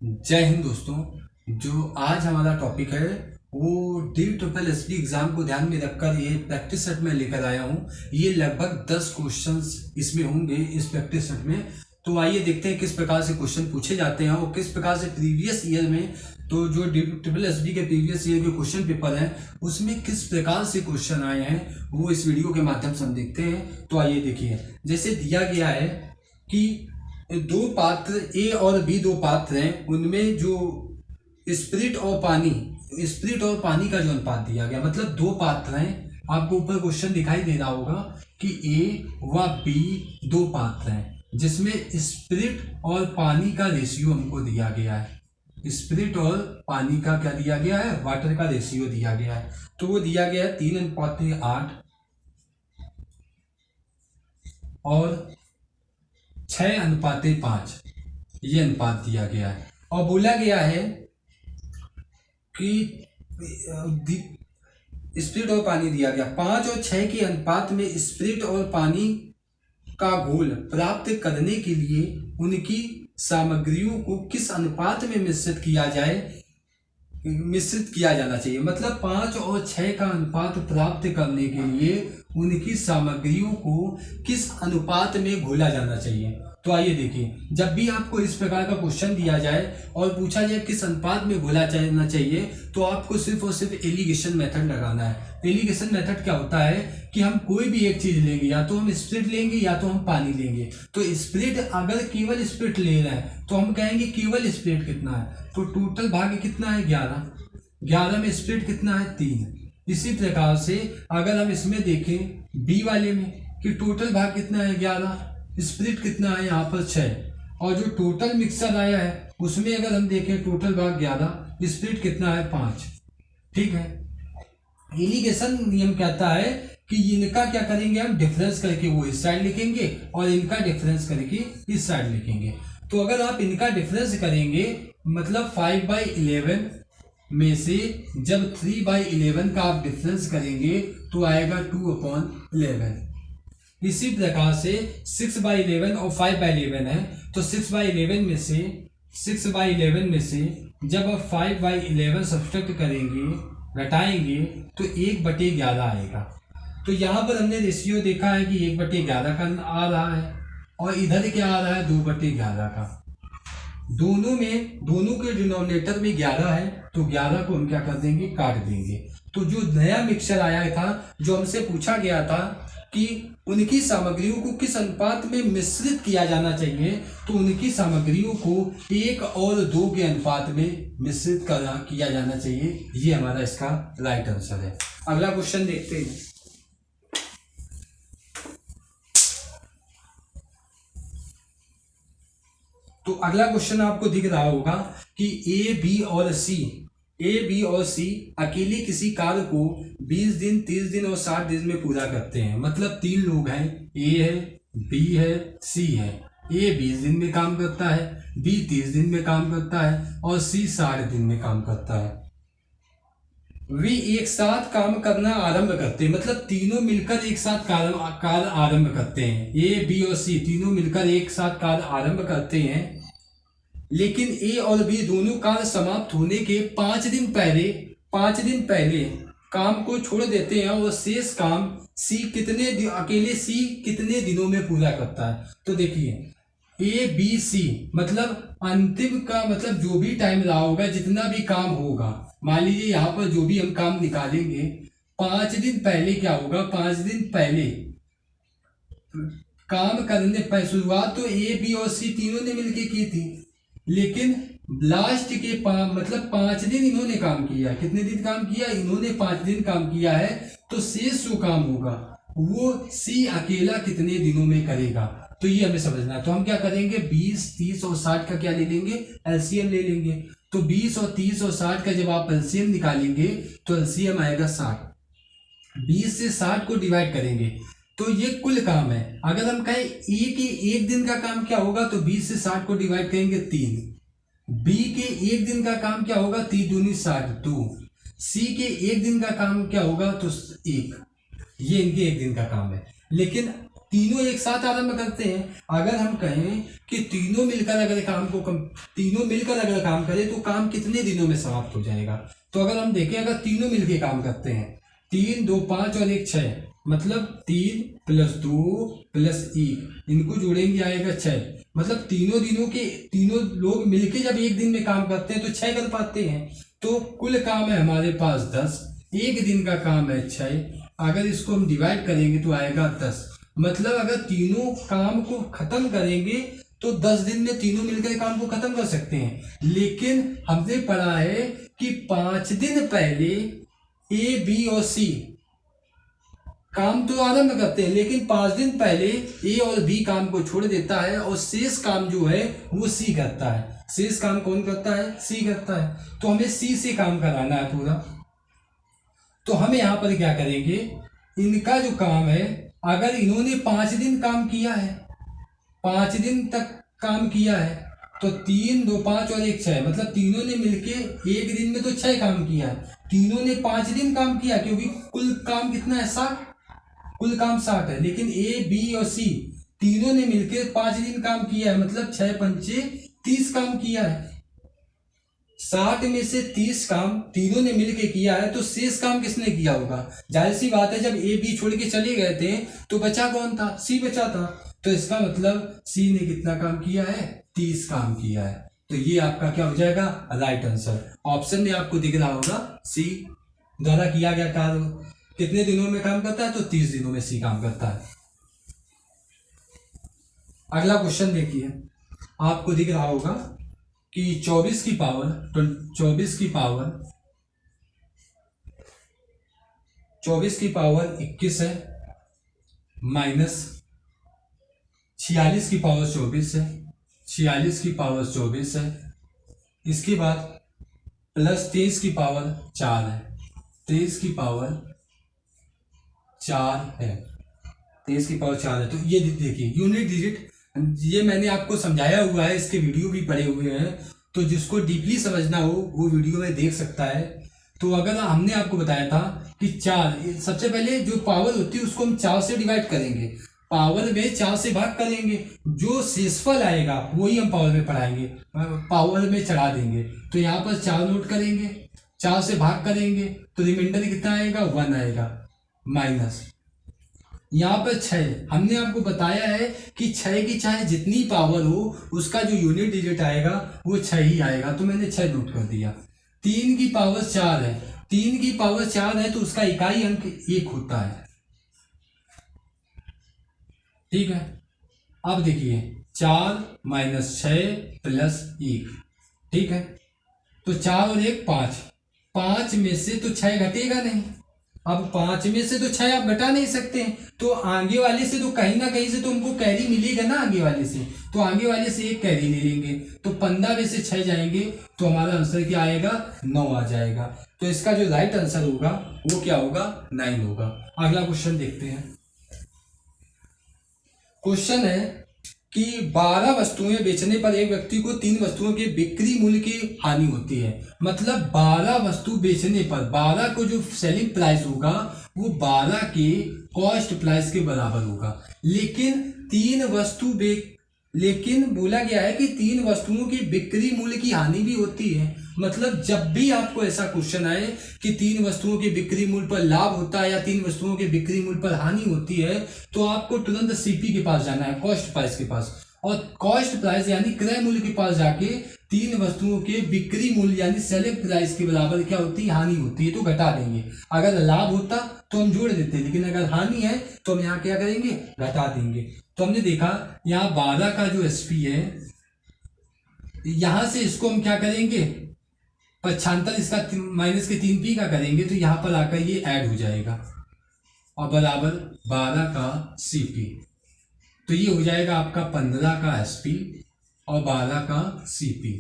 जय हिंद दोस्तों। जो आज हमारा टॉपिक है वो DSSB एग्जाम को ध्यान में रखकर ये प्रैक्टिस सेट में लेकर आया हूँ। ये लगभग 10 क्वेश्चंस इसमें होंगे इस प्रैक्टिस सेट में। तो आइए देखते हैं किस प्रकार से क्वेश्चन पूछे जाते हैं और किस प्रकार से प्रीवियस ईयर में तो जो DSSB के प्रीवियस ईयर के क्वेश्चन पेपर हैं उसमें किस प्रकार से क्वेश्चन आए हैं वो इस वीडियो के माध्यम से हम देखते हैं। तो आइए देखिए, जैसे दिया गया है कि दो पात्र ए और बी दो पात्र हैं, उनमें जो स्पिरिट और पानी का जो अनुपात दिया गया, मतलब दो पात्र हैं। आपको ऊपर क्वेश्चन दिखाई दे रहा होगा कि ए व बी दो पात्र हैं जिसमें स्पिरिट और पानी का रेशियो हमको दिया गया है। स्पिरिट और पानी का क्या दिया गया है? वाटर का रेशियो दिया गया है। तो वो दिया गया है 3:8 और 6:5 ये अनुपात दिया गया है। और बोला गया है कि स्पिरिट और पानी दिया गया 5 और 6 के अनुपात में स्पिरिट और पानी का घोल प्राप्त करने के लिए उनकी सामग्रियों को किस अनुपात में मिश्रित किया जाना चाहिए। मतलब 5 और 6 का अनुपात प्राप्त करने के लिए उनकी सामग्रियों को किस अनुपात में घोला जाना चाहिए। तो आइए देखिए, जब भी आपको इस प्रकार का क्वेश्चन दिया जाए और पूछा जाए किस अनुपात में घोला जाना चाहिए, तो आपको सिर्फ और सिर्फ एलिगेशन मेथड लगाना है। एलिगेशन मेथड क्या होता है कि हम कोई भी एक चीज लेंगे, या तो हम स्पिरिट लेंगे या तो हम पानी लेंगे। तो स्पिरिट, अगर केवल स्पिरिट ले रहे हैं तो हम कहेंगे केवल स्पिरिट कितना है, तो टोटल भाग कितना है 11 में स्पिरिट कितना है 3। इसी प्रकार से अगर हम इसमें देखें बी वाले में कि टोटल भाग कितना है 11, स्पिरिट कितना है यहाँ पर 6, और जो टोटल मिक्सर आया है उसमें अगर हम देखें टोटल भाग 11, स्पिरिट कितना है 5। ठीक है। एलिगेशन नियम कहता है कि इनका क्या करेंगे, हम डिफरेंस करके वो इस साइड लिखेंगे और इनका डिफरेंस करके इस साइड लिखेंगे। तो अगर आप इनका डिफरेंस करेंगे, मतलब 5/11 में से जब 3/11 का आप डिफरेंस करेंगे तो आएगा 2/11। इसी प्रकार से 6/11 और 5/11 है, तो 6/11 में से जब आप 5/11 सब्ट्रैक्ट करेंगे, घटाएंगे, तो 1/11 आएगा। तो यहाँ पर हमने रेशियो देखा है कि 1/11 का आ रहा है और इधर क्या आ रहा है 2/11 का। दोनों के डिनोमिनेटर में 11 है, तो 11 को हम क्या कर देंगे, काट देंगे। तो जो नया मिक्सचर आया था, जो हमसे पूछा गया था कि उनकी सामग्रियों को किस अनुपात में मिश्रित किया जाना चाहिए, तो उनकी सामग्रियों को 1 और 2 के अनुपात में मिश्रित किया जाना चाहिए। ये हमारा इसका राइट आंसर है। अगला क्वेश्चन देखते हैं। तो अगला क्वेश्चन आपको दिख रहा होगा कि ए बी और सी अकेले किसी कार्य को 20 दिन, 30 दिन और 60 दिन में पूरा करते हैं। मतलब 3 लोग हैं, ए है, बी है, सी है। ए 20 दिन में काम करता है, बी 30 दिन में काम करता है और सी 60 दिन में काम करता है। वे एक साथ काम करना आरंभ करते हैं, मतलब तीनों मिलकर एक साथ कार्य आरंभ करते हैं। ए बी और सी तीनों मिलकर एक साथ कार्य आरंभ करते हैं, लेकिन ए और बी दोनों कार्य समाप्त होने के 5 दिन पहले काम को छोड़ देते हैं और शेष काम अकेले सी कितने दिनों में पूरा करता है। तो देखिए, ए बी सी मतलब अंतिम का मतलब जो भी टाइम रहा होगा, जितना भी काम होगा, मान लीजिए यहाँ पर जो भी हम काम निकालेंगे, 5 दिन पहले क्या होगा, 5 दिन पहले काम करने पर शुरुआत तो ए बी और सी तीनों ने मिलकर की थी, लेकिन लास्ट के मतलब 5 दिन इन्होंने काम किया। कितने दिन काम किया? इन्होंने 5 दिन काम किया है। तो शेष जो काम होगा वो सी अकेला कितने दिनों में करेगा, तो ये हमें समझना है। तो हम क्या करेंगे, 20, 30 और 60 का क्या ले लेंगे, एलसीएम ले लेंगे। तो 20 और 30 और 60 का जब आप एलसीएम निकालेंगे तो एलसीएम आएगा 60। 20 से 60 को डिवाइड करेंगे तो ये कुल काम है। अगर हम कहें ए के 1 दिन का काम क्या होगा, तो 20 से 60 को डिवाइड करेंगे 3। बी के 1 दिन का काम क्या होगा, 3 दूनी 60, 2। सी के 1 दिन का काम क्या होगा, तो 1। ये इनके 1 दिन का काम है। लेकिन तीनों एक साथ आरंभ करते हैं। अगर हम कहें कि तीनों मिलकर अगर काम करें तो काम कितने दिनों में समाप्त हो जाएगा। तो अगर हम देखें, अगर तीनों मिलकर काम करते हैं, 3 2 5 और 1 6, मतलब 3 + 2 + 1, इनको जोड़ेंगे आएगा 6। मतलब तीनों लोग मिलके जब एक दिन में काम करते हैं तो 6 कर पाते हैं। तो कुल काम है हमारे पास 10, एक दिन का काम है 6। अगर इसको हम डिवाइड करेंगे तो आएगा 10। मतलब अगर तीनों काम को खत्म करेंगे तो 10 दिन में तीनों मिलकर काम को खत्म कर सकते हैं। लेकिन हमने पढ़ा है कि 5 दिन पहले ए, बी और सी काम तो आरंभ करते हैं, लेकिन 5 दिन पहले ए और बी काम को छोड़ देता है और शेष काम जो है वो सी करता है। शेष काम कौन करता है? सी करता है। तो हमें सी से काम कराना है पूरा। तो हम यहाँ पर क्या करेंगे, इनका जो काम है, अगर इन्होंने 5 दिन काम किया है, 5 दिन तक काम किया है, तो 3 2 5 और 1 6, मतलब तीनों ने मिलके एक दिन में तो 6 काम किया है। तीनों ने 5 दिन काम किया, क्योंकि कुल काम कितना है? 60। कुल काम 60 है। लेकिन ए, बी और सी तीनों ने मिलकर 5 दिन काम किया है, मतलब 6 पंचे 30 काम किया है। 60 में से 30 काम तीनों ने मिलके किया है, तो शेष काम किसने किया होगा? जाहिर सी बात है, जब ए बी छोड़ के चले गए थे तो बचा कौन था? सी बचा था। तो इसका मतलब सी ने कितना काम किया है? 30 काम किया है। तो ये आपका क्या हो जाएगा? Right answer. ऑप्शन में आपको दिख रहा होगा सी द्वारा किया गया कार्य कितने दिनों में काम करता है? तो 30 दिनों में सी काम करता है। अगला क्वेश्चन देखिए, आपको दिख रहा होगा कि 24 की पावर 21 है, माइनस 46 की पावर 24 है, 46 की पावर 24 है। इसके बाद प्लस 23 की पावर 4 है, 23 की पावर 4 है, 23 की पावर 4 है। तो ये देखिए यूनिट डिजिट, ये मैंने आपको समझाया हुआ है, इसके वीडियो भी पड़े हुए हैं, तो जिसको डीपली समझना हो वो वीडियो में देख सकता है। तो अगर हमने आपको बताया था कि 4, सबसे पहले जो पावर होती है उसको हम 4 से डिवाइड करेंगे, पावर में 4 से भाग करेंगे, जो शेषफल आएगा वही हम पावर में पढ़ाएंगे, पावर में चढ़ा देंगे। तो यहाँ पर 4 नोट करेंगे, 4 से भाग करेंगे तो रिमाइंडर कितना आएगा? 1 आएगा, माइनस यहाँ पर 6। हमने आपको बताया है कि 6 की चाहे जितनी पावर हो उसका जो यूनिट डिजिट आएगा वो 6 ही आएगा, तो मैंने 6 नोट कर दिया। 3 की पावर 4 है, 3 की पावर 4 है तो उसका इकाई अंक 1 होता है। ठीक है, अब देखिए 4 - 6 + 1, ठीक है। तो 4 और 1 5, 5 में से तो 6 घटेगा नहीं। अब 5 में से तो 6 आप घटा नहीं सकते हैं, तो आगे वाले से तो कहीं ना कहीं से तो हमको कैरी मिलेगा ना, आगे वाले से, तो आगे वाले से एक कैरी ले लेंगे, तो 15 में से 6 जाएंगे तो हमारा आंसर क्या आएगा? 9 आ जाएगा। तो इसका जो राइट आंसर होगा वो क्या होगा? 9 होगा। अगला क्वेश्चन देखते हैं। क्वेश्चन है कि 12 वस्तुएं बेचने पर एक व्यक्ति को 3 वस्तुओं के बिक्री मूल्य की हानि होती है। मतलब 12 वस्तु बेचने पर 12 को जो सेलिंग प्राइस होगा वो 12 के कॉस्ट प्राइस के बराबर होगा, लेकिन बोला गया है कि 3 वस्तुओं की बिक्री मूल्य की हानि भी होती है। मतलब जब भी आपको ऐसा क्वेश्चन आए कि 3 वस्तुओं के बिक्री मूल्य पर लाभ होता है या 3 वस्तुओं के बिक्री मूल्य पर हानि होती है, तो आपको तुरंत सीपी के पास जाना है, कॉस्ट प्राइस के पास, और कॉस्ट प्राइस यानी क्रय मूल्य के पास जाके 3 वस्तुओं के बिक्री मूल्य यानी सेलिंग प्राइस के बराबर क्या होती है? हानि होती है, तो घटा देंगे। अगर लाभ होता तो हम जोड़ देते, लेकिन अगर हानि है तो हम यहाँ क्या करेंगे? घटा देंगे। तो हमने देखा यहाँ 12 का जो एसपी है, यहां से इसको हम क्या करेंगे? 95 इसका माइनस के 3p का करेंगे, तो यहाँ पर आकर ये ऐड हो जाएगा और बराबर 12 का cp। तो ये हो जाएगा आपका 15 का sp और 12 का cp।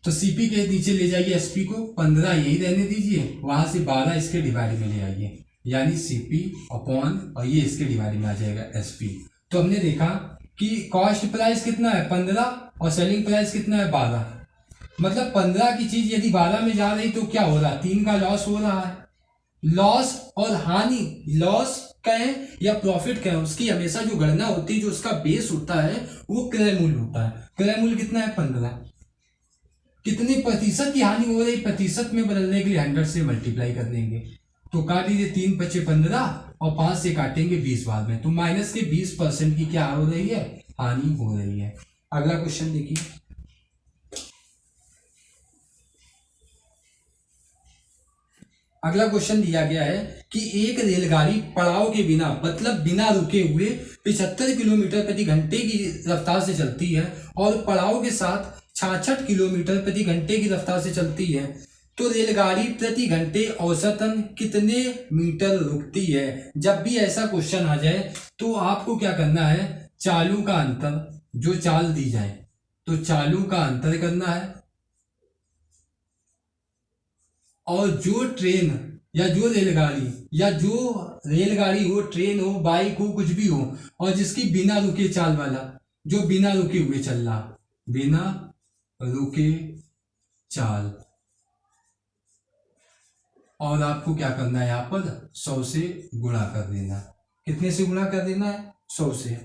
तो cp के नीचे ले जाइए sp को, 15 यही रहने दीजिए, वहां से 12 इसके डिवाइड में ले आइए, यानी cp अपॉन और ये इसके डिवाइड में आ जाएगा sp। तो हमने देखा कि कॉस्ट प्राइस कितना है? 15 और सेलिंग प्राइस कितना है? 12। मतलब 15 की चीज यदि 12 में जा रही तो क्या हो रहा है? 3 का लॉस हो रहा है। लॉस और हानि, लॉस कहें या प्रॉफिट कहें, उसकी हमेशा जो गणना होती है, जो उसका बेस होता है वो क्रय मूल्य होता है। क्रय मूल्य कितना है 15। कितने प्रतिशत की हानि हो रही, प्रतिशत में बदलने के लिए 100 से मल्टीप्लाई कर देंगे। तो काट लीजिए 3 × 15 और 5 से काटेंगे 20 बाद में, तो माइनस के 20% की क्या हो रही है, हानि हो रही है। अगला क्वेश्चन देखिए, अगला क्वेश्चन दिया गया है कि एक रेलगाड़ी पड़ाव के बिना, मतलब बिना रुके हुए 75 किलोमीटर प्रति घंटे की रफ्तार से चलती है और पड़ाव के साथ 66 किलोमीटर प्रति घंटे की रफ्तार से चलती है, तो रेलगाड़ी प्रति घंटे औसतन कितने मीटर रुकती है। जब भी ऐसा क्वेश्चन आ जाए तो आपको क्या करना है, चालों का अंतर, जो चाल दी जाए तो चालों का अंतर करना है, और जो ट्रेन या जो रेलगाड़ी हो, ट्रेन हो, बाइक हो, कुछ भी हो, और जिसकी बिना रुके चाल वाला, जो बिना रुके हुए चल रहा, बिना रुके चाल, और आपको क्या करना है यहाँ पर 100 से गुणा कर देना। कितने से गुणा कर देना है, 100 से।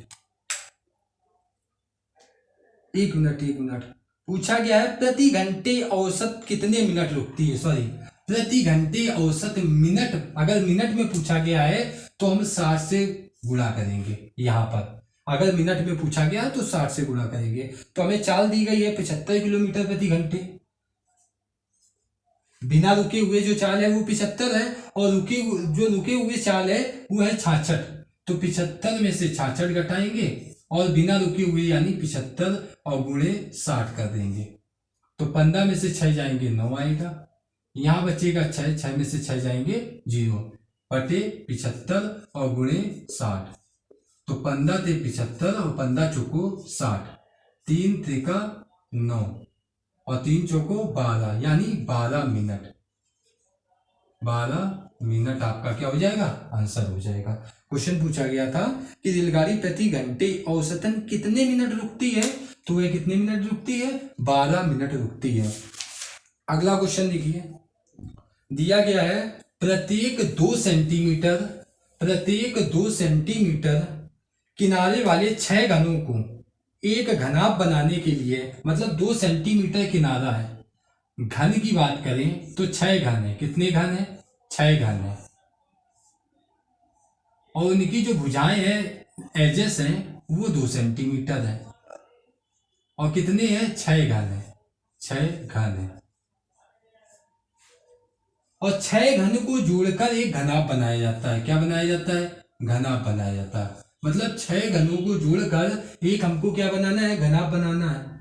एक मिनट पूछा गया है प्रति घंटे औसत कितने मिनट रुकती है, सॉरी प्रति घंटे औसत मिनट, अगर मिनट में पूछा गया है तो हम 60 से गुणा करेंगे। यहाँ पर अगर मिनट में पूछा गया तो 60 से गुणा करेंगे। तो हमें चाल दी गई है 75 किलोमीटर प्रति घंटे, बिना रुके हुए जो चाल है वो 75 है, और जो रुके हुए चाल है वो है 66। तो 75 में से 66 घटाएंगे और बिना रुके हुए यानी 75 और गुणे 60 कर देंगे। तो 15 में से 6 जाएंगे 9 आएगा, यहाँ बचेगा 6 में से 6 जाएंगे 0 बटे 75 और गुणे 60। तो 15 × 75 और 15 चौको 60, 3 × 9 और 3 चौको 12, यानी 12 मिनट। 12 मिनट आपका क्या हो जाएगा, आंसर हो जाएगा। क्वेश्चन पूछा गया था कि रेलगाड़ी प्रति घंटे औसतन कितने मिनट रुकती है, तो वह कितने मिनट रुकती है, 12 मिनट रुकती है। अगला क्वेश्चन देखिए, दिया गया है प्रत्येक 2 सेंटीमीटर किनारे वाले 6 घनों को एक घनाभ बनाने के लिए, मतलब 2 सेंटीमीटर किनारा है, घन की बात करें तो 6 घन है। कितने घन है, 6 घन है, और उनकी जो भुजाएं हैं, एजेस हैं, वो 2 सेंटीमीटर है, और कितने हैं, 6 घन है, 6 घन है, और 6 घन को जोड़कर एक घनाभ बनाया जाता है। क्या बनाया जाता है, घनाभ बनाया जाता है। मतलब 6 घनों को जोड़कर एक हमको क्या बनाना है, घनाभ बनाना है।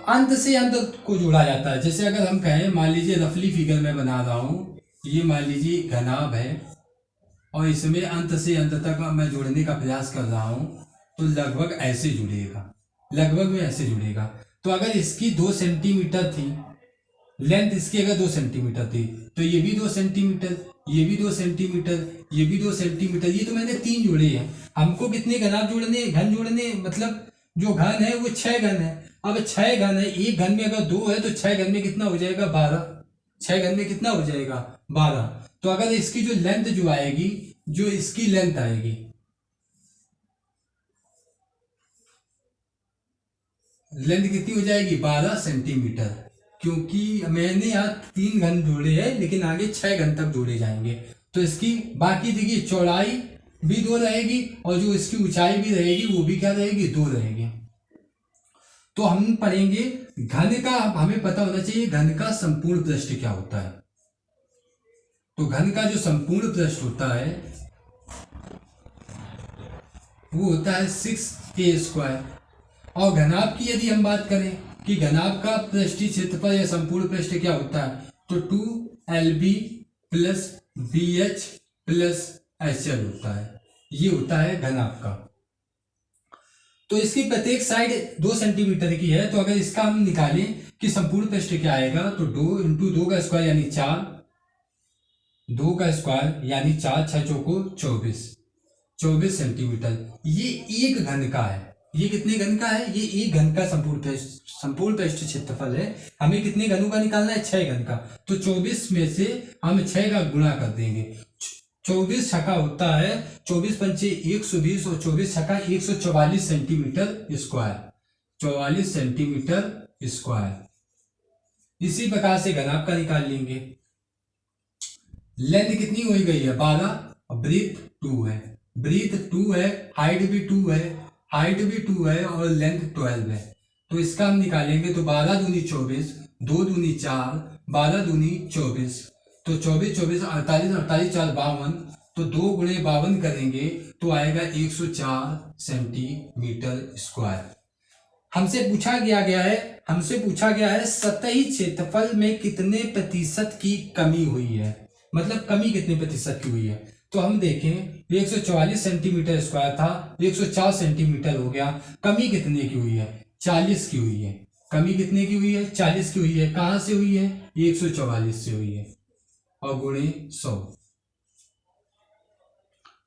अंत से अंत को जोड़ा जाता है। जैसे अगर हम कहें, मान लीजिए रफली फिगर में बना रहा हूं, ये मान लीजिए घनाभ है और इसमें अंत से अंत तक मैं जोड़ने का प्रयास कर रहा हूं, तो लगभग ऐसे जुड़ेगा, लगभग में ऐसे जुड़ेगा। तो अगर इसकी 2 सेंटीमीटर थी लेंथ, इसकी अगर 2 सेंटीमीटर थी, तो ये भी 2 सेंटीमीटर, ये भी 2 सेंटीमीटर, ये भी 2 सेंटीमीटर, ये तो मैंने 3 जोड़े हैं। हमको कितने घनाभ जोड़ने, घन जोड़ने, मतलब जो घन है वो 6 घन है। अब 6 घन है, एक घन में अगर 2 है तो 6 घन में कितना हो जाएगा, 12। 6 घन में कितना हो जाएगा, 12। तो अगर इसकी जो लेंथ जो आएगी, जो इसकी लेंथ आएगी, लेंथ कितनी हो जाएगी, 12 सेंटीमीटर, क्योंकि मैंने यहाँ 3 घन जोड़े हैं लेकिन आगे 6 घन तक जोड़े जाएंगे। तो इसकी बाकी देखिए चौड़ाई भी 2 रहेगी और जो इसकी ऊंचाई भी रहेगी वो भी क्या रहेगी, 2 रहेगी। तो हम पढ़ेंगे घन का, हमें पता होना चाहिए घन का संपूर्ण पृष्ठ क्या होता है। तो घन का जो संपूर्ण पृष्ठ होता है वो होता है 6a²। और घनाभ की यदि हम बात करें कि घनाभ का पृष्ठीय क्षेत्रफल या संपूर्ण पृष्ठ क्या होता है, तो 2lb + bh + hL होता है। ये होता है घनाभ का। तो इसकी प्रत्येक साइड 2 सेंटीमीटर की है, तो अगर इसका हम निकालें कि संपूर्ण पृष्ठ क्या आएगा, तो 2 × 2 का स्क्वायर यानी 4, 2 का स्क्वायर यानी 4, 6 चौको 24 सेंटीमीटर। ये एक घन का है, ये कितने घन का है? ये एक घन का संपूर्ण पृष्ठ क्षेत्रफल है। हमें कितने घनों का निकालना है? 6 घन का। तो 24 में से हम 6 का गुणा कर देंगे। 24 छका होता है 24 पंचे 120 और 24 छका 144 सेंटीमीटर स्क्वायर, 44 सेंटीमीटर स्क्वायर। इसी प्रकार से घनाभ का निकाल लेंगे। लेंथ कितनी हो गई है? 12 और ब्रीथ 2 है, ब्रीथ 2 है, हाइट भी 2 है, हाइट भी 2 है और लेंथ 12 है। तो इसका हम निकालेंगे तो 12 दूनी 24, 2 दूनी 4, 12 दूनी 24, तो 24 24 48 48 4 52, तो 2 गुणे 52 करेंगे तो आएगा 104 सेंटीमीटर स्क्वायर। हमसे पूछा गया है सतही क्षेत्रफल में कितने प्रतिशत की कमी हुई है, मतलब कमी कितने प्रतिशत की हुई है। तो हम देखें 144 सेंटीमीटर स्क्वायर था, 104 सेंटीमीटर हो गया। कमी कितने की हुई है? 40 की हुई है। कमी कितने की हुई है? 40 की हुई है। कहां से हुई है? 144 से हुई है। और गुणे 100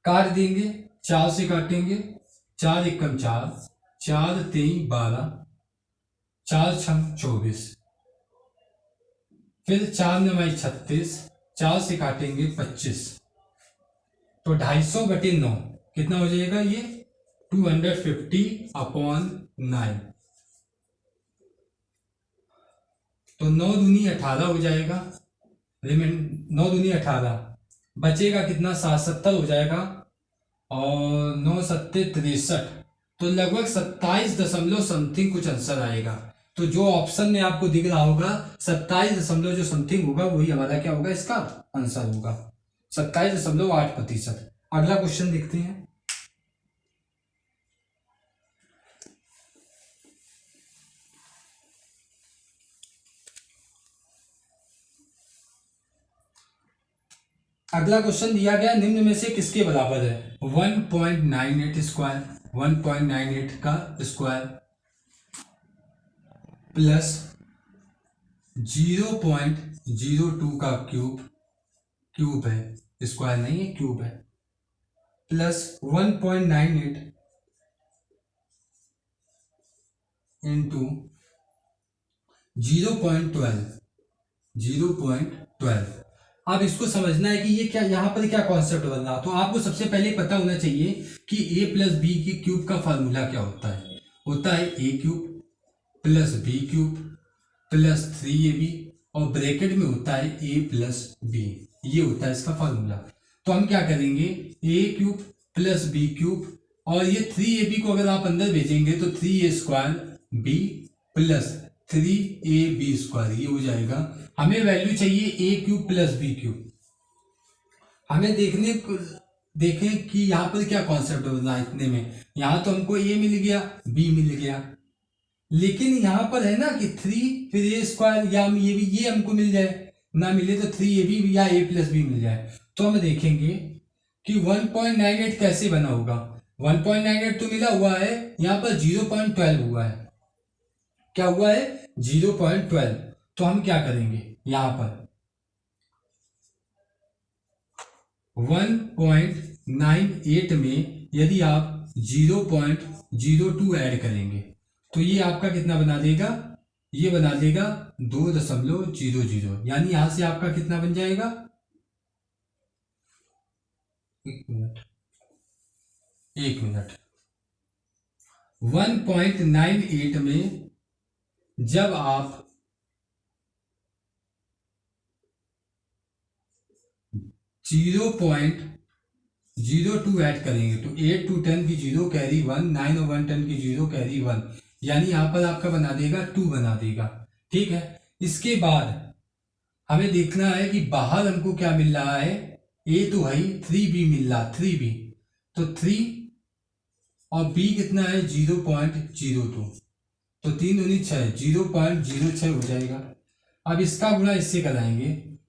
काट देंगे, 4 से काटेंगे, 4 एकम 4, 4 3 12, 4 छम 24, फिर 4 9 36, 4 से काटेंगे 25, तो 250/9 कितना हो जाएगा? ये 250/9, तो 9 दूनी 18 हो जाएगा। 9 दूनी 18, बचेगा कितना? 7 हो जाएगा और 9 7 63, तो लगभग 27 दशमलव समथिंग कुछ आंसर आएगा। तो जो ऑप्शन में आपको दिख रहा होगा 27 दशमलव जो समथिंग होगा वही हमारा क्या होगा? इसका आंसर होगा 27.8%। अगला क्वेश्चन देखते हैं। अगला क्वेश्चन दिया गया निम्न में से किसके बराबर है? 1.98 स्क्वायर, 1.98 का स्क्वायर प्लस 0.02 का क्यूब है, स्क्वायर नहीं है क्यूब है, प्लस 1.98 इंटू 0.12। अब इसको समझना है कि ये क्या, यहां पर क्या कॉन्सेप्ट बन रहा। तो आपको सबसे पहले पता होना चाहिए कि a प्लस बी की क्यूब का फार्मूला क्या होता है। होता है a cube plus B cube plus 3ab और ब्रैकेट में होता है a प्लस बी, ये होता है इसका फार्मूला। तो हम क्या करेंगे? a cube plus B cube और ये 3ab को अगर आप अंदर भेजेंगे तो 3a² b plus 3ab square, ये हो जाएगा। हमें वैल्यू चाहिए a cube plus B cube. हमें देखें कि यहाँ पर क्या कॉन्सेप्ट बना इतने में। यहाँ तो हमको a मिल गया, b मिल गया, लेकिन यहाँ पर है ना कि 3 फिर a² या ये भी, ये हमको मिल जाए, ना मिले तो 3ab या a प्लस बी मिल जाए। तो हम देखेंगे कि 1.98 कैसे बना होगा। 1.98 तो मिला हुआ है, यहाँ पर 0.12 हुआ है। क्या हुआ है? 0.12। तो हम क्या करेंगे? यहां पर 1.98 में यदि आप 0.02 ऐड करेंगे तो ये आपका कितना बना देगा? ये बना देगा 2.00, यानी यहां से आपका कितना बन जाएगा? एक मिनट 1.98 में जब आप 0.02 ऐड करेंगे तो 8 2 10 की 0 कैरी 1, 9 और 1 10 की 0 कैरी 1, यानी यहां पर आपका बना देगा 2 बना देगा। ठीक है, इसके बाद हमें देखना है कि बाहर हमको क्या मिल रहा है। a तो है 3b मिल रहा, 3b, तो 3 और b कितना है? 0.02, तो 3 दूनी 6, 0.06 हो जाएगा। अब इसका गुणा इससे कराएंगे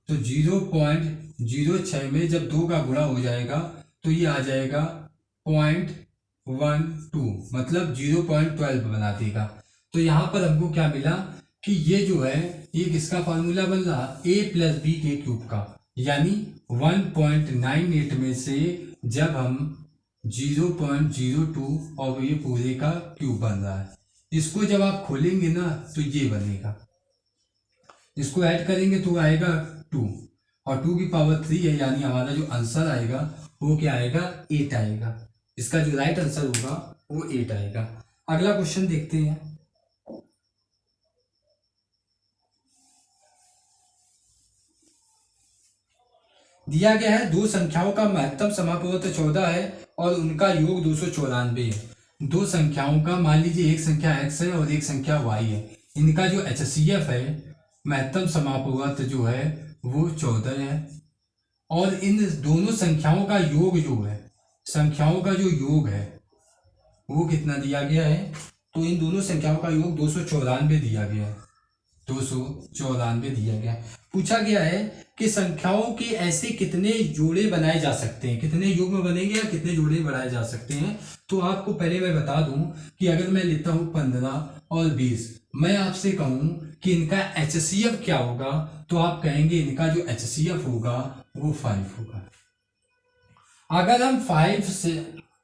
तो 0.06 में जब 2 का गुणा हो जाएगा तो ये आ जाएगा 0.12, मतलब 0.12 बना देगा। तो यहां पर हमको क्या मिला कि ये जो है ये किसका फार्मूला बन रहा? a प्लस बी के क्यूब का, यानी 1.98 में से जब हम 0.02 और ये पूरे का क्यूब बन रहा है। इसको जब आप खोलेंगे ना तो ये बनेगा, इसको ऐड करेंगे तो आएगा 2 और 2 की पावर 3 है, यानी हमारा जो आंसर आएगा वो क्या आएगा 8 आएगा। इसका जो राइट आंसर होगा वो 8 आएगा। अगला क्वेश्चन देखते हैं। दिया गया है दो संख्याओं का महत्तम समापवर्त 14 है और उनका योग 294 है। दो संख्याओं का, मान लीजिए एक संख्या x है और एक संख्या y है, इनका जो HCF है महत्तम समापवर्त जो है वो 14 है और इन दोनों संख्याओं का योग जो है, संख्याओं का जो योग है वो कितना दिया गया है, तो इन दोनों संख्याओं का योग 294 दिया गया है, 294 दिया गया है। पूछा गया है कि संख्याओं के ऐसे कितने जोड़े बनाए जा सकते हैं, कितने युग्म बनेंगे या कितने जोड़े बनाए जा सकते हैं। तो आपको पहले मैं बता दूं कि अगर मैं लेता हूं 15 और 20, मैं आपसे कहूं कि इनका HCF क्या होगा, तो आप कहेंगे इनका जो HCF होगा वो 5 होगा। अगर हम 5 से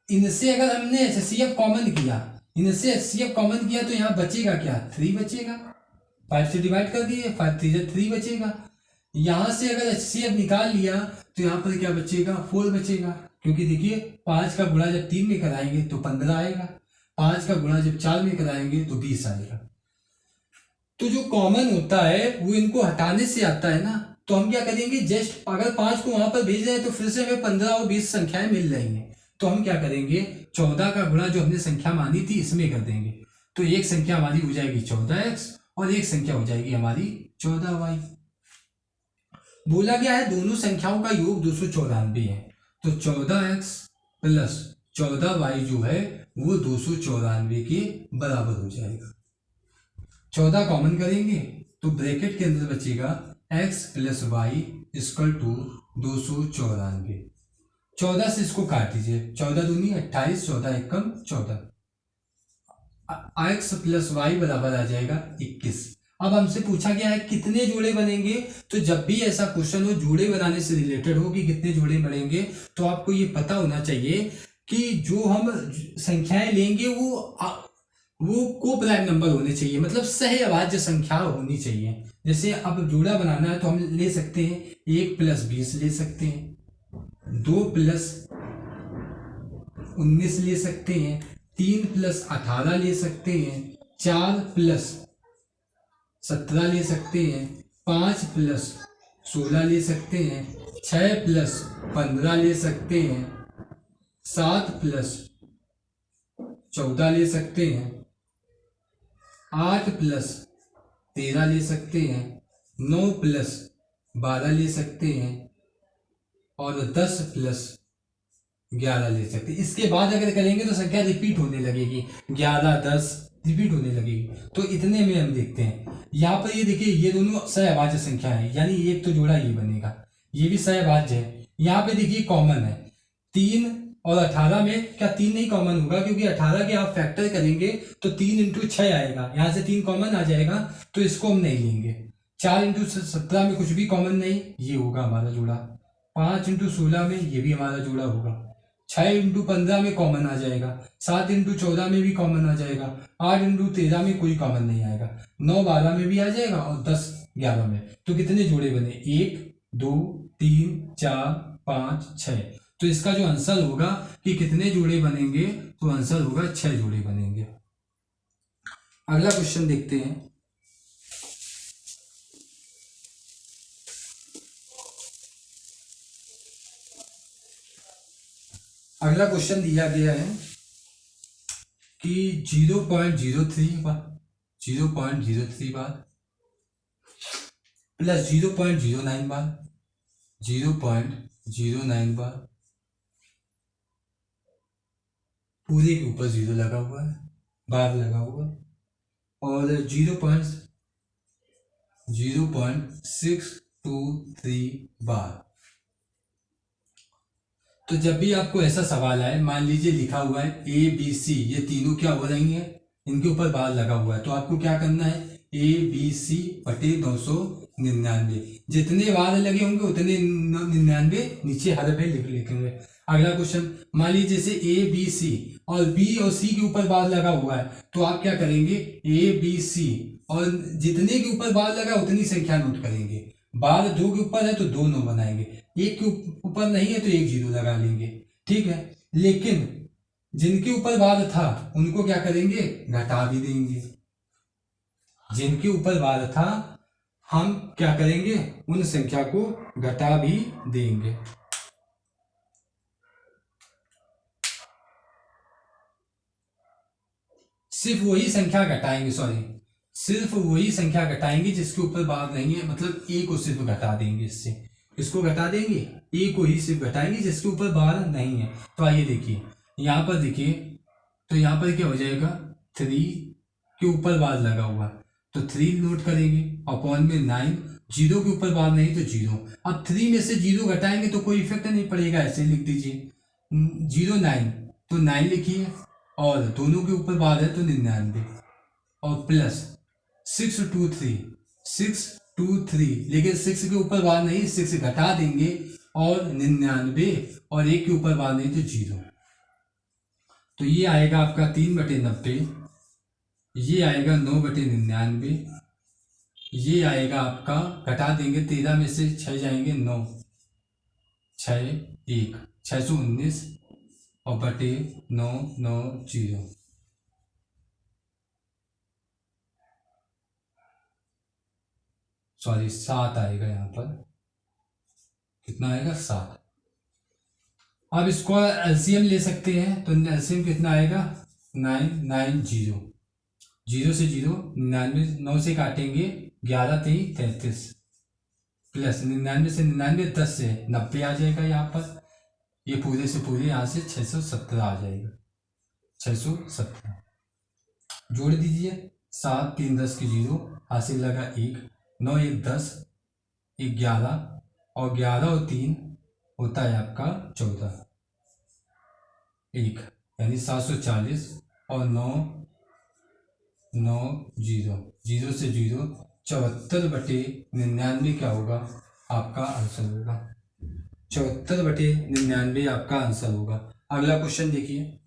इनसे अगर हमने HCF कॉमन किया, इनसे HCF कॉमन किया तो यहाँ बचेगा क्या, 3 बचेगा। 5 से डिवाइड कर दिए, 5 3 3 बचेगा। यहाँ से अगर HCF निकाल लिया तो यहाँ पर क्या बचेगा, 4 बचेगा, क्योंकि देखिए 5 का गुणा जब 3 में कराएंगे तो 15 आएगा, 5 का गुणा जब 4 में कराएंगे तो 20 आएगा। तो जो कॉमन होता है वो इनको हटाने से आता है ना, तो हम क्या करेंगे, जस्ट अगर 5 को वहां पर भेज रहे हैं तो फिर से हमें 15 और 20 संख्याएं मिल रही हैं, तो हम क्या करेंगे 14 का गुणा जो हमने संख्या मानी थी इसमें कर देंगे। तो एक संख्या हमारी हो जाएगी 14x और एक संख्या हो जाएगी हमारी 14y। बोला गया है दोनों संख्याओं का योग 294 है, तो 14x प्लस 14y जो है वो 294 के बराबर हो जाएगा। 14 कॉमन करेंगे तो ब्रैकेट के अंदर बचेगा x plus Y equal to 294। 14 से इसको काट दीजिए, 14 दूनी 28, 14 एकम 14, x प्लस वाई बराबर आ जाएगा 21। अब हमसे पूछा गया है कितने जोड़े बनेंगे, तो जब भी ऐसा क्वेश्चन हो जोड़े बनाने से रिलेटेड हो कि कितने जोड़े बनेंगे, तो आपको ये पता होना चाहिए कि जो हम संख्याएं लेंगे वो को प्राइम नंबर होने चाहिए, मतलब सहअभाज्य संख्या होनी चाहिए। जैसे अब जोड़ा बनाना है तो हम ले सकते हैं 1 प्लस 20 ले सकते हैं, 2 प्लस 19 ले सकते हैं, 3 प्लस 18 ले सकते हैं, 4 प्लस 17 ले सकते हैं, 5 प्लस 16 ले सकते हैं, 6 प्लस 15 ले सकते हैं, 7 प्लस 14 ले सकते हैं, 8 प्लस 13 ले सकते हैं, 9 प्लस 12 ले सकते हैं और 10 प्लस 11 ले सकते हैं। इसके बाद अगर करेंगे तो संख्या रिपीट होने लगेगी, 11 10 रिपीट होने लगेगी। तो इतने में हम देखते हैं यहाँ पर, ये देखिए ये दोनों सहअभाज्य संख्या है, यानी एक तो जोड़ा ये बनेगा, ये भी सहअभाज्य है। यहाँ पे देखिए कॉमन है 3 और 18 में, क्या 3 नहीं कॉमन होगा, क्योंकि 18 के आप फैक्टर करेंगे तो 3 इंटू 6 आएगा, यहाँ से 3 कॉमन आ जाएगा, तो इसको हम नहीं लेंगे। 4 इंटू 17 में कुछ भी कॉमन नहीं, ये होगा हमारा जोड़ा। 5 इंटू 16 में ये भी हमारा जोड़ा होगा। 6 इंटू 15 में कॉमन आ जाएगा, 7 इंटू 14 में भी कॉमन आ जाएगा, 8 इंटू 13 में कोई कॉमन नहीं आएगा, 9 12 में भी आ जाएगा और 10 11 में। तो कितने जोड़े बने, 1 2 3 4 5 6। तो इसका जो आंसर होगा कि कितने जोड़े बनेंगे, तो आंसर होगा 6 जोड़े बनेंगे। अगला क्वेश्चन देखते हैं। अगला क्वेश्चन दिया गया है कि 0.03 बार प्लस 0.09 बार 0.09 बार, पूरे के ऊपर 0 लगा हुआ है, बार लगा हुआ है, और 0.623 बार। तो जब भी आपको ऐसा सवाल आए, मान लीजिए लिखा हुआ है ABC, ये तीनों क्या हो रही हैं, इनके ऊपर बार लगा हुआ है, तो आपको क्या करना है, ABC बटे 299, जितने बार लगे होंगे उतने 99 नीचे हर पे लिखेंगे। अगला क्वेश्चन, मान लीजिए जैसे ए बी सी और बी और सी के ऊपर बार लगा हुआ है, तो आप क्या करेंगे, ए बी सी और जितने के ऊपर बार लगा उतनी संख्या नोट करेंगे। बार 2 के ऊपर है तो 2 9 बनाएंगे, 1 के ऊपर नहीं है तो 1 0 लगा लेंगे, ठीक है। लेकिन जिनके ऊपर बार था उनको क्या करेंगे, घटा भी देंगे। जिनके ऊपर बार था हम क्या करेंगे, उन संख्या को घटा भी देंगे। सिर्फ वही संख्या घटाएंगे, सिर्फ वही संख्या घटाएंगे जिसके ऊपर बार नहीं है, मतलब ए को सिर्फ घटा देंगे, इससे इसको घटा देंगे, ए को ही सिर्फ घटाएंगे जिसके ऊपर बार नहीं है। तो आइए देखिए, यहाँ पर देखिए, तो यहाँ पर क्या हो जाएगा, 3 के ऊपर बार लगा हुआ तो 3 नोट करेंगे, अपॉन में 9, 0 के ऊपर बार नहीं तो 0। अब 3 में से 0 घटाएंगे तो कोई इफेक्ट नहीं पड़ेगा, ऐसे लिख दीजिए 0 9, तो 9 लिखिए, और दोनों के ऊपर बार है तो 99, और प्लस 6 2 3, 6 2 3, लेकिन 6 के ऊपर बार नहीं, 6 घटा देंगे और 99, और 1 के ऊपर बार नहीं तो 0। तो ये आएगा आपका 3/90, ये आएगा 9/99, ये आएगा आपका, घटा देंगे 13 में से 6 जाएंगे 9, 6 1 619, और बटे 9 9 0, सॉरी 7 आएगा, यहाँ पर कितना आएगा, 7। अब इसको एलसीएम ले सकते हैं, तो एलसीएम कितना आएगा, 9 9 0, 0 से 0 99, 9 से काटेंगे 11 3 33, प्लस 99 से 99, 10 से 90 आ जाएगा यहाँ पर, ये पूरे से पूरे यहाँ से 617 आ जाएगा, 617 जोड़ दीजिए, 7 3 10 के 0, हासिल लगा 1, 9 1 10, 11, और 11 और 3 होता है आपका 14, 1 यानी 740, और 9 9 0, 0 से 0, 74/99 क्या होगा, आपका आंसर होगा, 74/99 आपका आंसर होगा। अगला क्वेश्चन देखिए,